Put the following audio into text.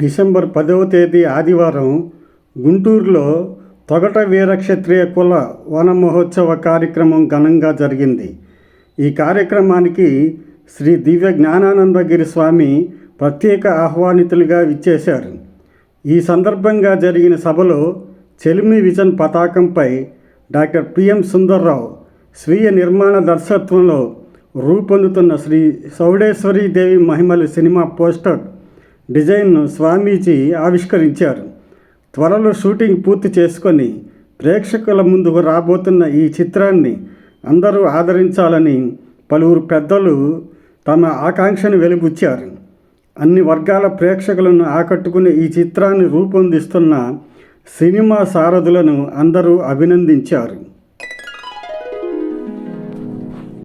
December 10వ తేదీ ఆదివారం గుంటూరులో తొగట వీరక్షత్రియ కుల వన మహోత్సవ కార్యక్రమం ఘనంగా జరిగింది. ఈ కార్యక్రమానికి శ్రీ దివ్య జ్ఞానానందగిరి స్వామి ప్రత్యేక ఆహ్వానితులుగా విచ్చేశారు. ఈ సందర్భంగా జరిగిన సభలో చెలిమి విజన్ పతాకంపై డాక్టర్ పిఎం సుందర్రావు స్వీయ నిర్మాణ దర్శకత్వంలో రూపొందుతున్న శ్రీ చౌడేశ్వరీ దేవి మహిమలు సినిమా పోస్టర్ డిజైన్ను స్వామీజీ ఆవిష్కరించారు. త్వరలో షూటింగ్ పూర్తి చేసుకొని ప్రేక్షకుల ముందుకు రాబోతున్న ఈ చిత్రాన్ని అందరూ ఆదరించాలని పలువురు పెద్దలు తమ ఆకాంక్షను వెలిబుచ్చారు. అన్ని వర్గాల ప్రేక్షకులను ఆకట్టుకునే ఈ చిత్రాన్ని రూపొందిస్తున్న సినిమా సారథులను అందరూ అభినందించారు.